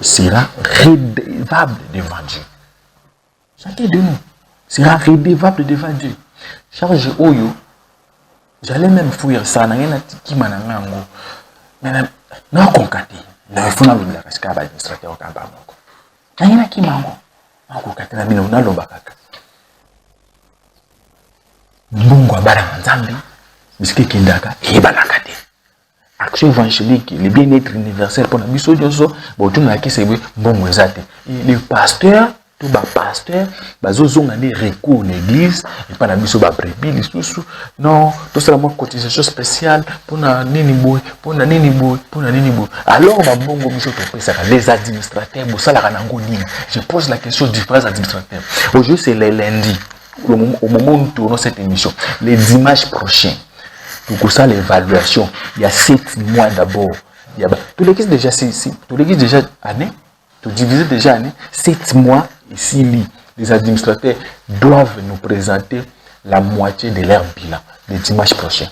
sera redevable devant Dieu. Chacun de nous sera redevable devant Dieu. Charge Oyo, j'allais même fouiller ça, qui m'a mais non concati, il faut pas le parce qu'il y a administrateur au Kamba. Il y a qui m'a concati, na bino na lobakaka. Mbongo abara nzambi, biski kindaka, ibalakate. Action évangélique, le bien-être universel pour la mission de Dieu, les pasteurs, tout les pasteurs, ils ont des recours à l'église, et pas la mission de brebis, non, tout ça, la cotisation spéciale pour la ninibo, alors, les administrateurs, je pose la question du différents administrateurs. Aujourd'hui, c'est les lundis, au moment où nous tournons cette émission, les dimanches prochains. Pour ça, l'évaluation, il y a 7 mois d'abord. Tout l'église déjà, tout l'église déjà année, tout divisé déjà année, 7 mois ici, les administrateurs doivent nous présenter la moitié de leur bilan le dimanche prochain.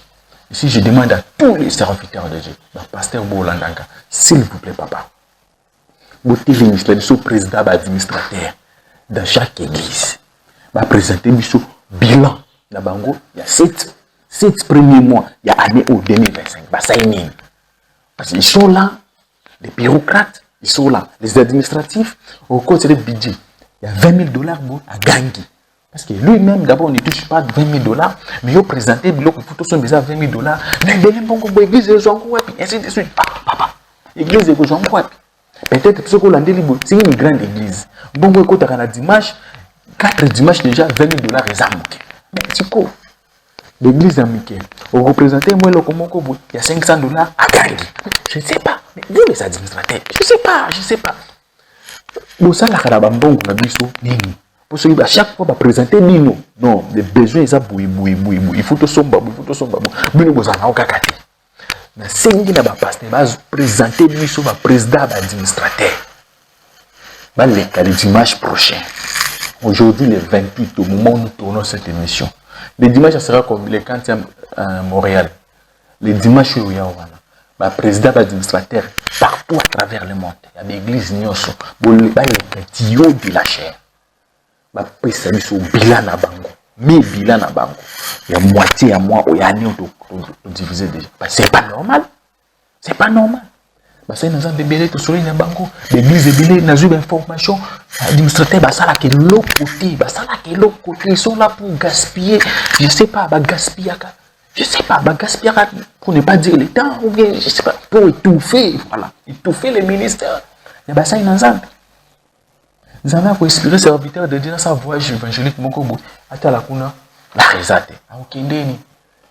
Ici, je demande à tous les serviteurs de Dieu, pasteur Boulandanga, s'il vous plaît, papa, le président administrateur dans chaque église. Va présenter le bilan. Il y a 7 premiers mois, il y a année au 2025. Parce qu'ils sont là, les bureaucrates, ils sont là. Les administratifs, au côté du budget, il y a $20 à gagner. Parce que lui-même, d'abord, on ne touche pas $20, mais il présente le bloc pour tous ceux qui ont $20. Mais il y a l'église de Jean Kouapi, ainsi de suite. L'église de Jean Kouapi. Peut-être que l'on dit c'est une grande église. Bon, quand on a dimanche, 4 dimanches déjà, $20 les âmes. Mais c'est quoi? L'église américaine, vous représentez moi le comment il y a $500 à gagner. Je ne sais pas. Mais vous les administrateurs, je ne sais pas. Bon, ça, la carabambon, on a dit ça, parce que à chaque fois, on va présenter Nino. Non, les besoins, ça boui. Il faut tout sombre. Bino, vous en avez aucun côté. Mais c'est qui n'a pas passé, va présenter lui sur le président administrateur. Le dimanche prochain. Aujourd'hui, le 28, au moment où nous tournons cette émission. Le dimanche, ça sera comme le 40e à Montréal. Le dimanche, il y a le président administrateur partout à travers le monde. Il y a des églises, il y a des de la chair. Ma pesa biso bilan na bango mais bilan na bango il y a moitié à moi il y a année on diviser déjà c'est pas normal bah ça nous a débélé tout sur na bango l'église débélé n'a eu d'information administrateur bah ça là que l'autre côté ils sont là pour gaspiller je sais pas bah gaspiller pour ne pas dire le temps ou bien je sais pas pour étouffer les ministères et bah ça ils nous a nous avons inspiré serviteur de dire sa voyage évangélique Mokobo. Ata la kuna la rezate. Aokendeni.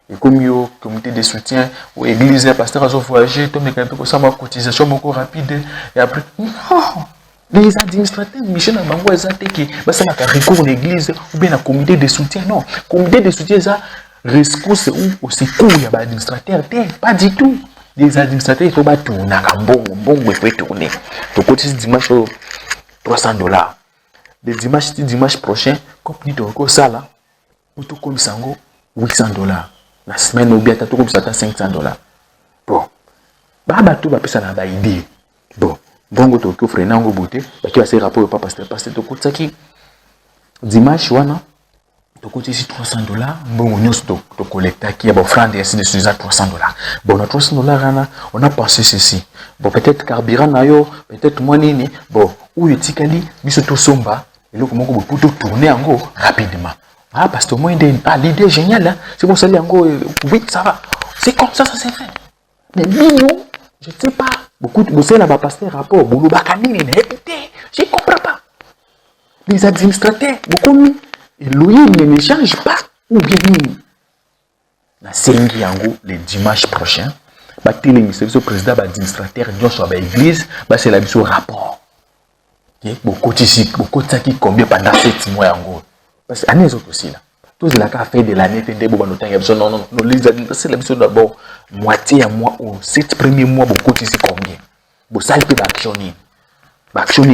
Et comme yo comité de soutien ou église et pasteur a voyagé, tout mais quand ça ma cotisation beaucoup rapide et après les administrateurs mission na bango ezate ki ba ça na recours l'église ou bien la comité de soutien non. Comité de soutien ça rescousse ou aussi court ya ba administrateur pas du tout. Les administrateurs il faut ba tourner bon il faut tourner. To cotise dimanche $300. Le dimanche prochain, comme dit au ça là, pour tout comme sango, $800. La semaine ou bien tout comme ça, $500. Bon, bah tout va passer dans la idée. Bon go to frère nango beauté, bah qui va se rapport pas pasteur to côté qui dimanche wana to côté ici $300. Bon on to collecter qui a bon franc ainsi de suite $300. Bon na $300 on a pensé ceci. Bon peut-être carburant na yo, peut-être moi nini. Bon ou etikali biso to somba et le comment pour tourner en gros rapidement. Ah parce que moi l'idée géniale hein? C'est bon ça en gros oui ça va. C'est comme ça s'est fait. Mais nous je ne sais pas beaucoup de bosser là-bas pasteur rapport boulot bakanini écoutez, je comprends pas. Les administrateurs beaucoup mis et loyer ne change pas ou bien na sengi yango le dimanche prochain ba télémission le président ba administrateur nyonso ba église ba c'est la biso rapport. Beaucoup de combien pendant 7 mois yango parce que année autres aussi là tous la cas fait de l'année fait des bon temps non les c'est la biso d'abord moitié à mois ou 7 premiers mois beaucoup de combien bo ça peut actionner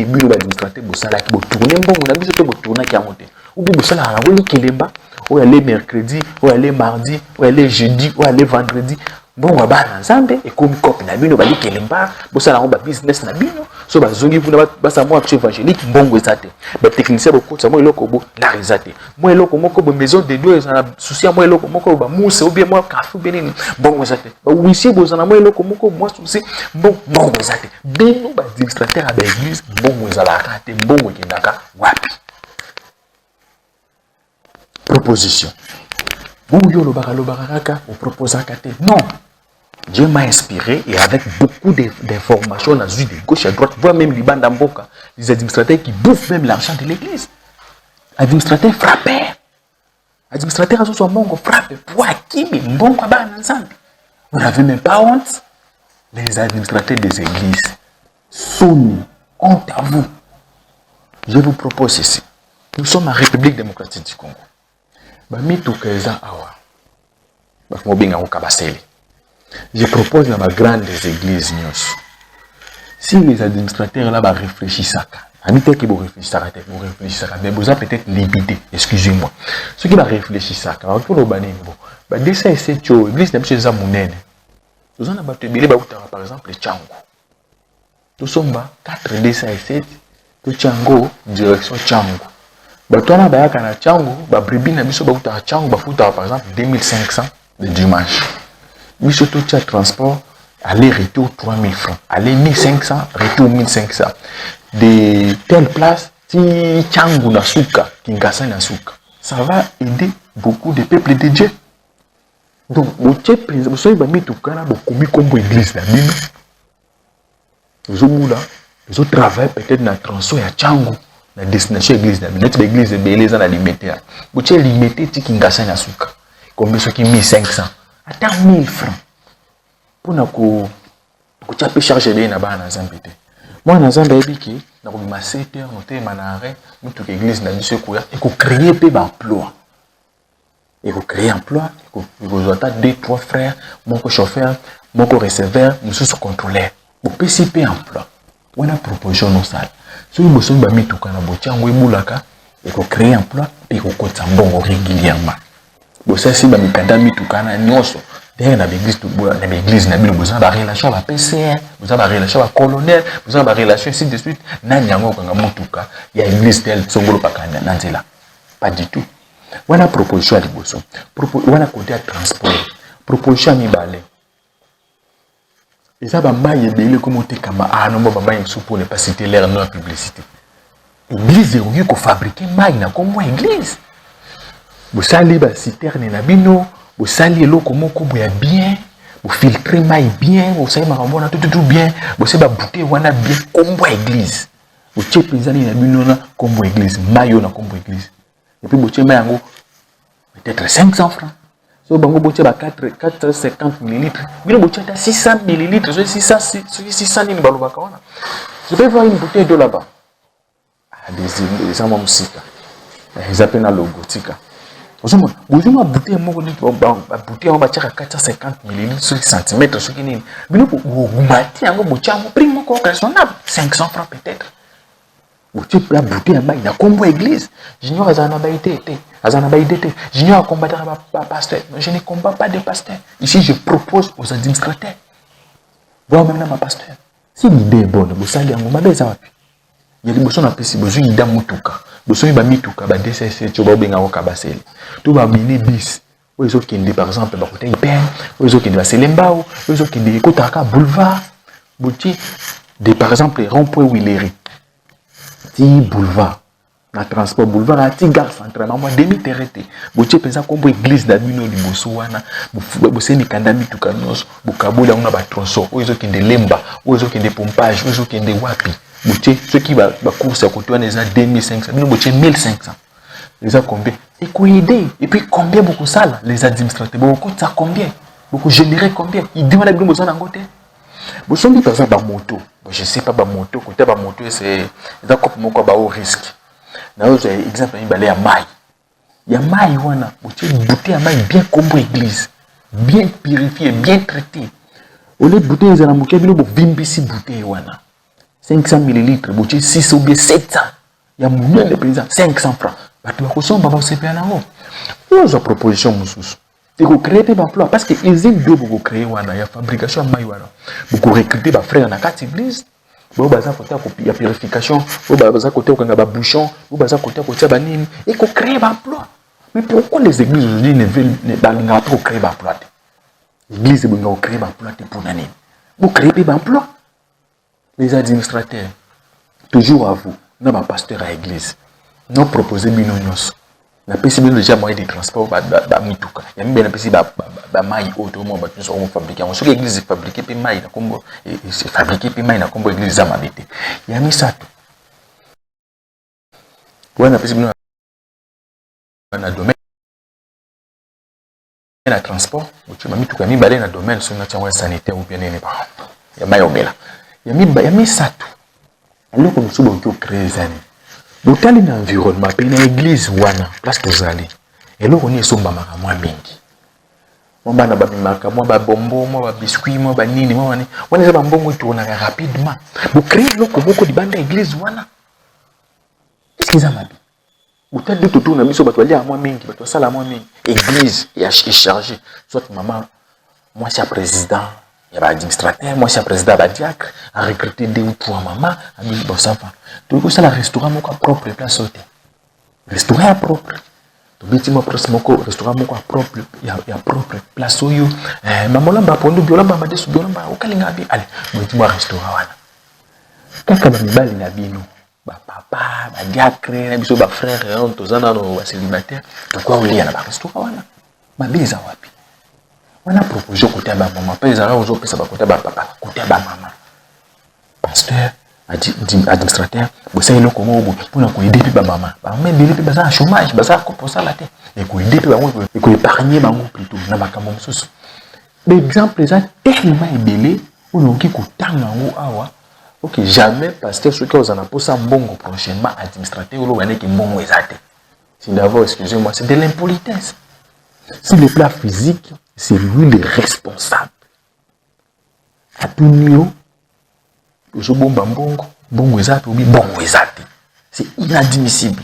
bureau administrateur bo ça là qui bo tourner bon on a biso to bo tourner qui a monté ou bo ça là on li kelemba ou aller mercredi ou aller mardi ou aller jeudi ou aller vendredi bon on va ensemble et comme copie na bino bali kelemba bo ça là on ba business na bino so ba zongi pour ba ça moi évangélique mbongo ezate ba technicien beaucoup ça moi eloko bo la rezate moi eloko moko bo maison de Dieu ça souci moi eloko moko ba mousse ou bien moi café ou bien mbongo ezate ba wisi bo ça moi eloko moko moi souci mbongo ezate bino ba administrateur à l'église mbongo ezala kate mbongo kindaka wapi proposition vous yo lo baraka ou proposer kate non. Dieu m'a inspiré et avec beaucoup d'informations dans de gauche à droite, voire même les bandes d'Amboka, les administrateurs qui bouffent même l'argent de l'église. Administrateurs frappés. Administrateurs à ce moment frappés. Pour qui mais bon quoi ensemble. Vous n'avez même pas honte. Les administrateurs des églises sont honte à vous. Je vous propose ceci. Nous sommes en République démocratique du Congo. Je propose dans ma grande église, si les administrateurs là réfléchissent à ça, mais vous avez peut-être limité, excusez-moi. Ceux qui va réfléchir ça, quand on va bon, dès ça c'est l'église n'a pas de mounène. Nous en avons par exemple le Tchango. Tout somba 4D ça et 7 to Tchango direction Tchango. Batona bayaka na Tchango, ba bribi na biso ba uta Tchango ba futa par exemple 2500 de dimanche. Biso to tcha transport aller-retour 3000 francs. Aller 1500, retour 1500. De telle place ti Tchango na Souka, Kinshasa na Souka. Ça va aider beaucoup de peuples de Dieu. Donc, vous avez mis tout cas, vous comme église là, vous avez travaillé peut-être dans le transport à Tchango, dans la destination église là, peut-être l'église de Bélé dans la limité. Vous avez limité qui Kinshasa na Souka. Combien ce qui 1500, attends 1000 francs. Pour nous que charger les nabana na Zambité. Moi na Zambie qui na ko ma 7 heures noté manare, nous toute église na biso ko et ko créer peu d'emploi. Et vous créez emploi, vous avez 2-3 frères, mon chauffeur, mon receveur, nous sommes contrôleurs. Vous PCP emploi. On a proposition nos salles. Si vous avez mis tout le monde, et vous créez emploi, et vous comptez bon régulièrement. Vous savez si vous avez mis tout le monde, derrière l'église, vous avez une relation avec PCR, vous avez une relation avec colonel, vous avez une relation ainsi de suite. Il y a une église telle, pas du tout. On a proposition à l'ébosso. On a côté à transport. Proposition à Mibale. Et ça va mailler de comme kama ah non va mailler pour ne pas citer l'air non publicité. Église est mieux qu'on fabrique maille na comme église. Vous salez ba citerne na bino, vous salez l'eau comme ya bien, vous filtrez maille bien, vous savez marambona tout bien, vous savez ba bouteille wana bien comme église. Vous check les na bino na comme église, maillot na comme église. Et puis, vous avez peut-être 500 francs. Si vous avez 450 millilitres, vous avez 600 millilitres. Je peux voir une bouteille de là-bas. Des hommes musika. Ils appellent la logotika. Vous avez une bouteille de 450 millilitres sur centimètres. Vous avez 500 francs peut-être. Vous avez la bouteille de combo église. J'ignore J'ignore combattre un pasteur. Je ne combats pas de pasteur. Ici, je propose aux administrateurs. Voir même ma pasteur. Si l'idée est bonne, vous savez, vous avez besoin. Il y a des besoins de besoin d'idée mutuka. Besoin de mituka, ba DCC, tu vas bien au kabasel. Tout va bien bis. Vous avez qui par exemple, ba côté hyper. Vous avez qui va Selembao. Vous avez qui de Kotaka boulevard. Vous de par exemple rond-point Willery. Boulevard, na transport boulevard, na gare centrale, moi demi-terreté. Vous avez comme église d'Abino du Bossouana, vous avez Kandami Tukanos, vous avez un tronçon, vous avez des lemba, vous avez des pompages, vous avez des wapi. Vous avez ceux qui va course à côté, on est à 2500, vous avez 1500. Les a combien? Et quoi aider? Et puis combien beaucoup ça là? Les administrateurs, beaucoup ça combien? Beaucoup générer combien? Ils demandent à besoin d'un côté. Vous savez par exemple, moto. Je ne sais pas, moto, côté moto, c'est au risque. Dans exemple, il y a maille. Il y a maille, une bouteille à maille bien comme église, bien purifiée, bien traitée. Au lieu de bouteille, il y a une bouteille, 500 millilitres, bouteille 6 ou bien 700. Il y a un de président, 500 francs. Tu vas se faire en haut. Vous avez proposition, c'est que créer des emplois parce que les îles doivent créer la fabrication de maïwana. Vous recrutez des frères dans la carte église. Vous avez la purification, vous avez la bouchon, vous avez la banine et vous créez des emplois. Mais pourquoi les églises aujourd'hui ne veulent pas créer des emplois? L'église veut créer des emplois pour l'année. Vous créez des emplois. Les administrateurs, toujours à vous, non pas pasteur à l'église, non proposer binonios. La possibilité déjà moyen de transport ba mituka ya mbe na pesi ba mai auto mo ba tuso on fabriquer on sur église fabriquer pe mai na kombo c'est fabriquer pe mai na kombo église za mabete ya misato wana possibilité na domaine na transport tu mituka mi balé na domaine sur na tsanwa sanitaire ou bien nene ba ya mai omela ya misato alors que nous sommes créer zani. Vous allez dans l'environnement, puis dans l'église, wana, place que vous allez. Et là, on est sur Bamaka, moi, mingi. Moi, je suis moi, bonbon, moi, biscuit, moi, nini, moi, on est bonbon, tu on a rapidement. Vous créez là, comme beaucoup de bandes d'église, wana. Qu'est-ce qu'ils ont dit? Vous allez de tout, on a mis sur le à moi, mingi, tu ça, la moi, mingi. Église, est chargée. Soit maman, moi, c'est président, y a l'administrateur, moi c'est le président de la diacre, à recruter 2 ou 3 mamans, à dire bon ça va. Donc ça le restaurant mon propre place sauté. Restaurant propre. Donc bêtiment restaurant mon propre, il y a propre place au yo. Maman là bas pour nous biola bas des biola bas au kalinga bi. Allez, bêtiment restaurant wana. Kaka ba mibali na bino. Ba papa, ba diacre, na biso ba frère, on tozana no célibataire. Donc quoi on lia na ba restaurant wana. Ma beza wapi. On a proposé côté ba maman, pas les arabes aujourd'hui ça va côté ba papa, côté ba maman. Pasteur, administrateur, vous savez nous comment pour nous aider puis ba maman. Ba même aider puis ba ça chômage, ba ça pour ça la tête. Et pour aider puis ba moi et pour épargner ba moi plutôt na makambo mosusu. L'exemple ça tellement ébélé, on a qui kutanga ngo awa. OK, jamais pasteur ce que vous en a pour ça mbongo prochainement administrateur ou wane ki mbongo ezate. Si d'abord excusez-moi, c'est de l'impolitesse. Sur le plan physique, c'est lui le responsable. À tout niveau, je bomba bongo ezate ou bongo ezate. C'est inadmissible.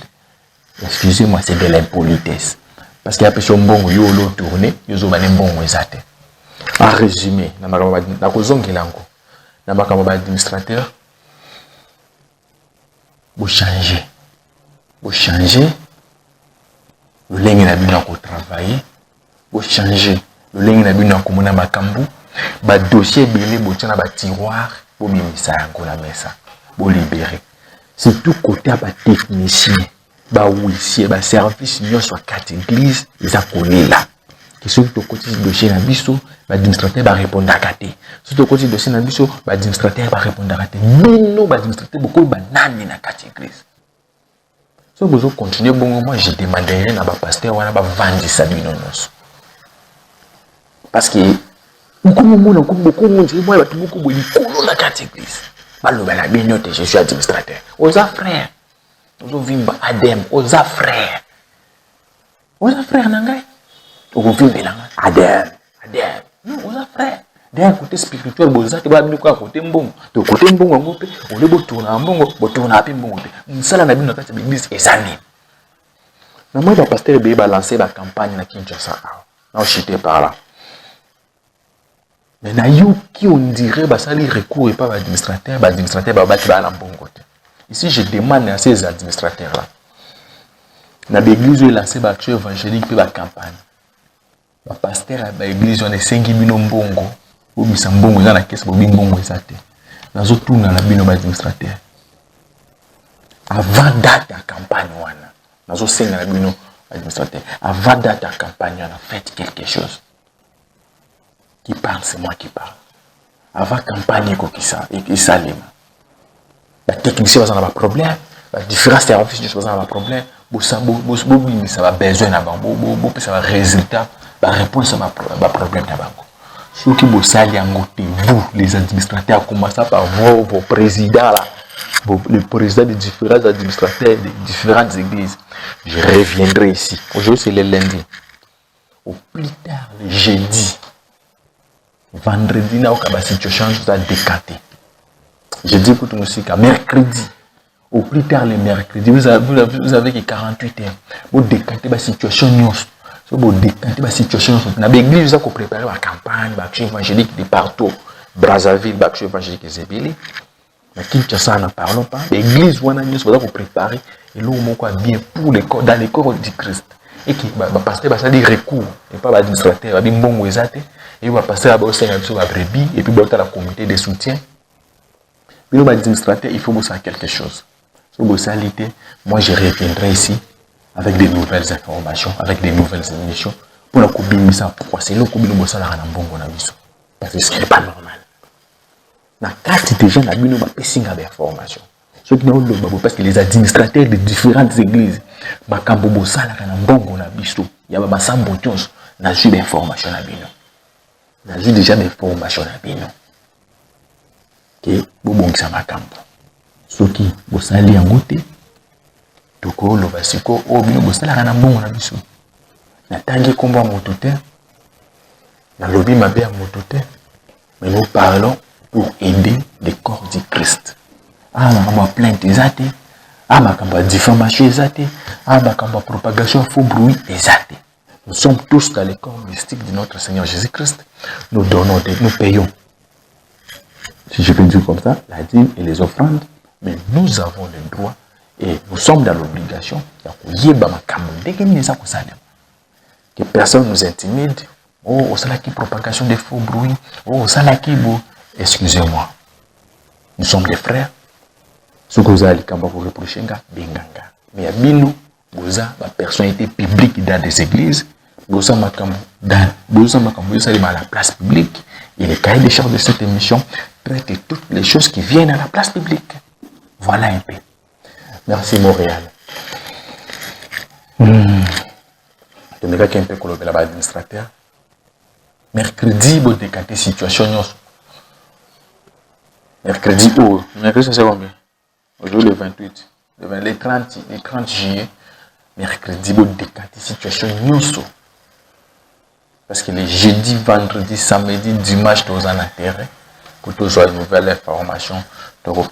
Excusez-moi, c'est de l'impolitesse. Parce qu'il y a personne bongo yo lo tourner, yo zo bane bongo ezate. En résumé, na makambo na kozongela ngo. Na makambo administrateur, vous changez. Vous changez. Le lingue na bino ko travailler. Vous changez. Le lingue na bino ko mona makambu. Ba dossier belé botina ba tiroir, bo bimisa yango na mesa. Bo libérer. C'est tout côté ba technicien, ba huissier, ba service union soit quatre églises, ils a collé là. Qui sont au côté du dossier na biso, ba administrateur ba répondre à côté. Sur au côté du dossier na biso, ba administrateur ba répondre à côté. Mino ba administrateur beaucoup ba nani na quatre églises. Si vous continuez, bon, moi je demanderai à ma pasteur, on va vendre ça bino noso. Parce que beaucoup de monde, moi beaucoup de la quatre églises. Je suis administrateur. Aux frères, aux vimba Adem, aux frères. Aux frères nangai. Aux vimba Adem. Non, aux frères. D'un côté spirituel, boza te ba bino kwa côté mbongo. To côté mbongo ngope, on le botourna mbongo, botourna api mbongo pe. Msala na bino na kati l'église ezani. Na moi ba pasteur be ba lancer la campagne na Kinshasa. Na chité par là. Mais na yo qui on dirait ba sali recours et pas administrateur ba bati ba la mbongo te. Ici je demande à ces administrateurs là. Na l'église lancer ba action évangélique pe ba campagne. Ba pasteur ba église on est 5000 mbongo. Ou bisa mbongo eza na kese bo mbongo ezate. Nazo tuna na bino ba administrateur. Avant date ya campagne wana. Nazo senga na bino administrateur. Avant date ya campagne wana, faites quelque chose. Qui parle, c'est moi qui parle. Avant campagne ko kisa et salima. La technicien va avoir un problème, la différence service va avoir un problème. Ça va besoin na bango, ça va résultat, la réponse à ma problème na bango. Ceux qui vous vous, les administrateurs, commençant par vos présidents là, les présidents des différents administrateurs des différentes églises. Je reviendrai ici. Aujourd'hui c'est le lundi. Au plus tard le jeudi, vendredi, na la situation va décanter. Jeudi pour tout musique, mercredi. Au plus tard le mercredi, vous avez que 48 heures. Vous décantez la situation. Vous décantez la situation. Dans l'église, vous avez préparé la campagne, l'action évangélique de partout. Brazzaville, l'action évangélique de Zébili. Mais Kinshasa, n'en parlons pas. L'église, vous avez préparé. Et là, on bien pour les corps, dans les corps du Christ. Et qui va passer à des recours. Et pas l'administrateur, il va bon et il va passer à la brebis. Et puis, il va la communauté de soutien. Mais l'administrateur, il faut vous faire quelque chose. Sur vos salités, moi je reviendrai ici avec des nouvelles informations, avec des nouvelles émissions pour la couper ça. Pourquoi c'est là que nous sommes là parce que ce n'est pas normal. La carte déjà n'a pas de d'informations. Ceux qui n'ont pas parce que les administrateurs de différentes églises, il y a des sambotions, n'a eu d'informations à bino. N'a eu déjà d'informations à bino. Que bon ça m'a campo. Soki bosali yango te tokolo basiko obino bosala kana mbongo na biso natangi komba moto te na lobi mabe ya moto te mais nous parlons pour aider les corps du Christ. Ah makambo plainte ezate, ah makambo diffamation ezate, ah makambo propagation faux bruit ezate. Nous sommes tous dans les corps mystiques de notre Seigneur Jésus-Christ. Nous donnons nous payons si je peux dire comme ça, la dîme et les offrandes, mais nous avons le droit et nous sommes dans l'obligation que personne nous intimide. Oh, au salaki propagation des faux bruits. Oh, au salaki bo. Excusez-moi. Nous sommes des frères. Ce que vous allez vous reprocher, benganga. Mais à Bino, vous avez la personnalité publique dans des églises. Vous avez la place publique. Et le cahier des charges de cette émission traite toutes les choses qui viennent à la place publique. Voilà un peu. Merci Montréal. Je me dis un peu que l'administrateur. Mercredi, vous décatez situation. Mercredi, c'est combien? Aujourd'hui, le 28. Le 30 juillet. Mercredi, vous décatez situation. Parce que les jeudi, vendredi, samedi, dimanche, nous en terrain. Pour toujours une nouvelle information. Donc,